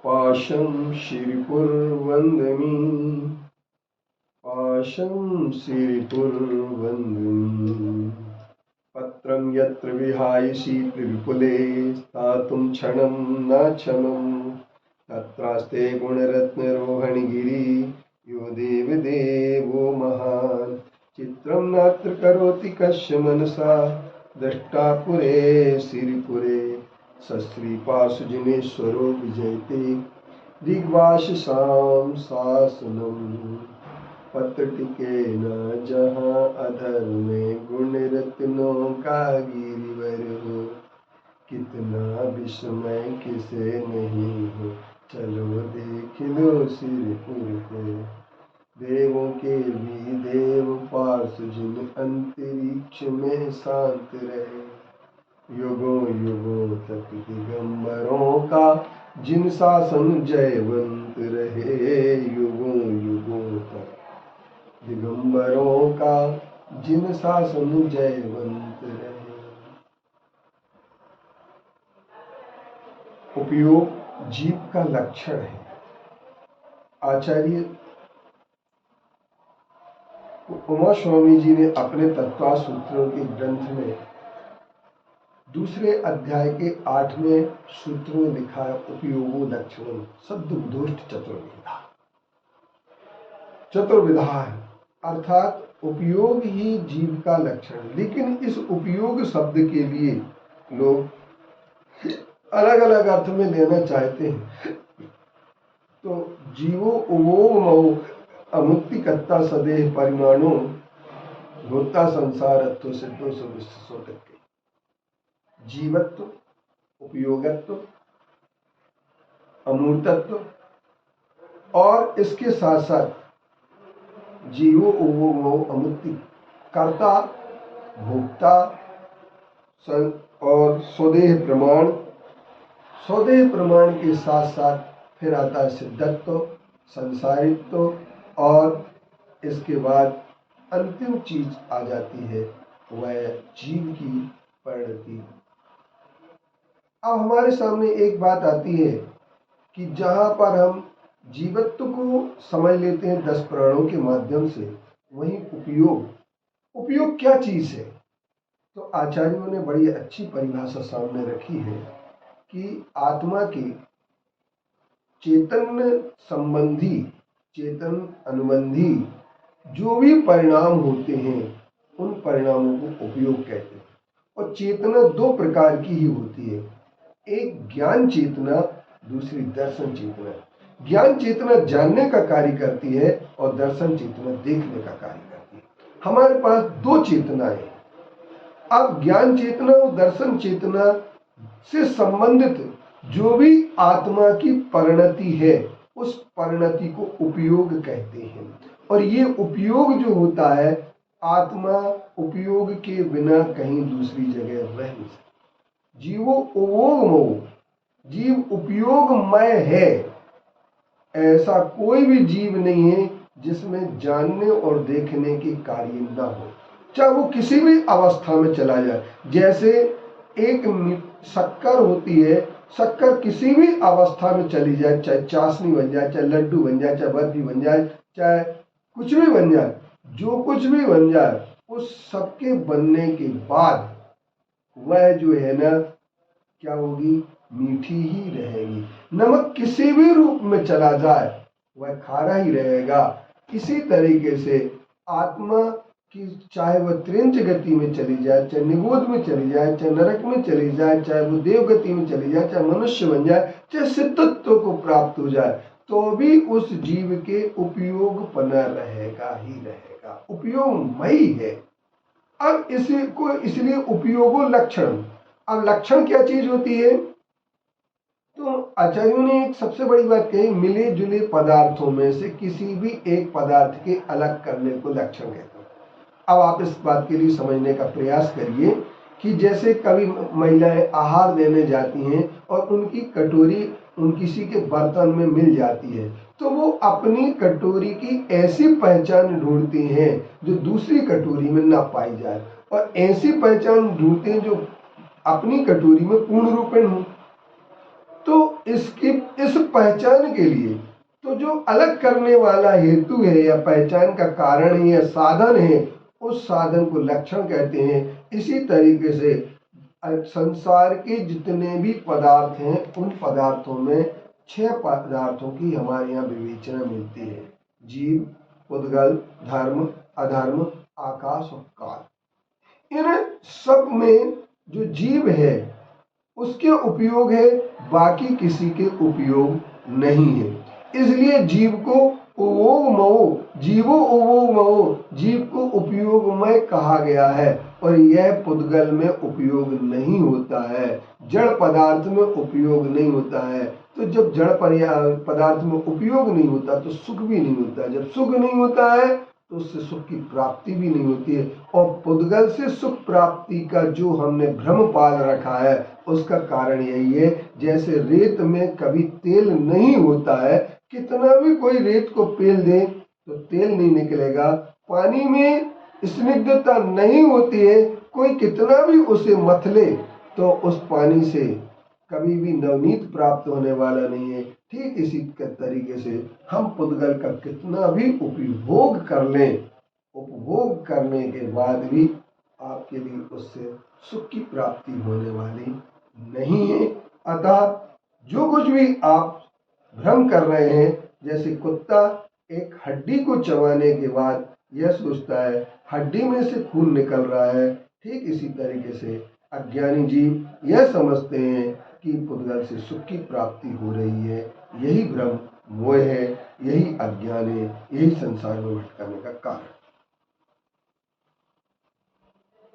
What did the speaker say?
पाशं श्रीपुरवन्दनी पाशं श्रीपुरवन्दनी पत्रं यत्र विहायसि त्रिविपुले स्थातुं क्षणं न क्षमं तत्रास्ते गुणरत्नरोहणगिरि यो देवदेवो महान् चित्रं नात्र करोति कस्य मनसा दृष्टा पुरे श्रीपुरे सश्रीपाशुजिनेश्वरो विजयते दिग्वाससां शासनम् पत्र टिके न जहाँ अधर में गुण रत्नों का गिरिवर हो कितना विस्मय किसे नहीं हो चलो देख लो श्रीपुर को देवों के भी देव पार्श जिन अंतरिक्ष में शांत रहे युगों युगों तक दिगंबरों का जिन शासन जयवंत रहे युगों युगों तक दिगंबरों का जिन शासन जयवंत रहे। उपयोग जीव का लक्षण है। आचार्य उमा स्वामी जी ने अपने तत्व सूत्रों के ग्रंथ में दूसरे अध्याय के 8वें सूत्र में लिखा है उपयोगो लक्षण शब्द उद्धोष्ट चतुर्विधा। चतुर्विधा है अर्थात उपयोग ही जीव का लक्षण। लेकिन इस उपयोग शब्द के लिए लोग अलग अलग अर्थ में लेना चाहते हैं। तो जीवो उमोग मऊ अमुक्तिकर्ता सदेह परिमाणो भूता संसारत्व सिद्धो सुविश्वसो तक के जीवत्व, उपयोगत्व, अमूर्तत्व और इसके साथ साथ जीवो उमो अमुक्ति कर्ता भोक्ता और स्वदेह प्रमाण। स्वदेह प्रमाण के साथ साथ फिर आता है सिद्धत्व, संसारित्व और इसके बाद अंतिम चीज आ जाती है वह जीव की परिणति। अब हमारे सामने एक बात आती है कि जहां पर हम जीवत्व को समझ लेते हैं 10 प्राणों के माध्यम से, वहीं उपयोग क्या चीज है? तो आचार्यों ने बड़ी अच्छी परिभाषा सामने रखी है कि आत्मा के चेतन संबंधी, चेतन अनुबंधी जो भी परिणाम होते हैं उन परिणामों को उपयोग कहते हैं। और चेतना 2 प्रकार की ही होती है, एक ज्ञान चेतना, दूसरी दर्शन चेतना। ज्ञान चेतना जानने का कार्य करती है और दर्शन चेतना देखने का कार्य करती है। हमारे पास 2 चेतनाएं। अब ज्ञान चेतना और दर्शन चेतना से संबंधित जो भी आत्मा की परिणति है उस परिणति को उपयोग कहते हैं। और ये उपयोग जो होता है, आत्मा उपयोग के बिना कहीं दूसरी जगह रह नहीं सकती। जीवो उपयोगमय, जीव उपयोगमय है। ऐसा कोई भी जीव नहीं है जिसमें जानने और देखने के कार्य न हो, चाहे वो किसी भी अवस्था में चला जाए। जैसे एक शक्कर होती है, शक्कर किसी भी अवस्था में चली जाए, चाहे चाशनी बन जाए, चाहे लड्डू बन जाए, चाहे बर्फी बन जाए, चाहे कुछ भी बन जाए, जो कुछ भी बन जाए, उस सबके बनने के बाद वह जो है ना क्या होगी, मीठी ही रहेगी। नमक किसी भी रूप में चला जाए वह खारा ही रहेगा। इसी तरीके से आत्मा की चाहे वह त्रिंच गति में चली जाए, चाहे निगोद में चली जाए, चाहे नरक में चली जाए, चाहे वो देव गति में चली जाए, चाहे मनुष्य बन जाए, चाहे सिद्धत्व को प्राप्त हो जाए, तो भी उस जीव के उपयोग बना रहेगा ही रहेगा। उपयोगमयी है। अब इसी को इसलिए उपयोगो लक्षण। अब लक्षण क्या चीज होती है? तो आचार्यों ने एक सबसे बड़ी बात कही, मिले जुले पदार्थों में से किसी भी एक पदार्थ के अलग करने को लक्षण कहते हैं। अब आप इस बात के लिए समझने का प्रयास करिए कि जैसे कभी महिलाएं आहार देने जाती हैं और उनकी कटोरी किसी के बर्तन में मिल जाती है, तो वो अपनी कटोरी की ऐसी पहचान ढूंढती हैं जो दूसरी कटोरी में ना पाई जाए, और ऐसी पहचान ढूंढते हैं जो अपनी कटोरी में पूर्ण रूपेण हो। तो इसकी इस पहचान के लिए तो जो अलग करने वाला हेतु है या पहचान का कारण है या साधन है, उस साधन को लक्षण कहते हैं। इसी तरीके से संसार के जितने भी पदार्थ हैं उन पदार्थों में 6 पदार्थों की हमारे यहाँ विवेचना मिलती है: जीव, पुद्गल, धर्म, अधर्म, आकाश और काल। इन सब में जो जीव है उसके उपयोग है, बाकी किसी के उपयोग नहीं है। इसलिए जीव को उवोगमो, जीवो उवोगमो, जीव को उपयोगमय कहा गया है और यह पुद्गल में उपयोग नहीं होता है, जड़ पदार्थ में उपयोग नहीं होता है। तो जब जड़ पदार्थ में उपयोग नहीं होता तो सुख भी नहीं होता, जब सुख नहीं होता है तो उससे सुख की प्राप्ति भी नहीं होती है। और पुद्गल से सुख प्राप्ति का जो हमने भ्रम पाल रखा है उसका कारण यही है, जैसे रेत में कभी तेल नहीं होता है, कितना भी कोई रेत को पेल दे तो तेल नहीं निकलेगा। पानी में स्निग्धता नहीं होती है, कोई कितना भी उसे मथले तो उस पानी से कभी भी नवनीत प्राप्त होने वाला नहीं है। ठीक इसी तरीके से हम पुद्गल का कितना भी उपभोग कर लें, उपभोग करने के बाद भी आपके लिए उससे सुख की प्राप्ति होने वाली नहीं है। अतः जो कुछ भी आप भ्रम कर रहे हैं, जैसे कुत्ता एक हड्डी को चबाने के बाद यह सोचता है हड्डी में से खून निकल रहा है, ठीक इसी तरीके से अज्ञानी जीव यह समझते हैं कि पुद्गल से सुख की प्राप्ति हो रही है। यही भ्रम मोह है, यही अज्ञान है, यही संसार में भटकने का कारण।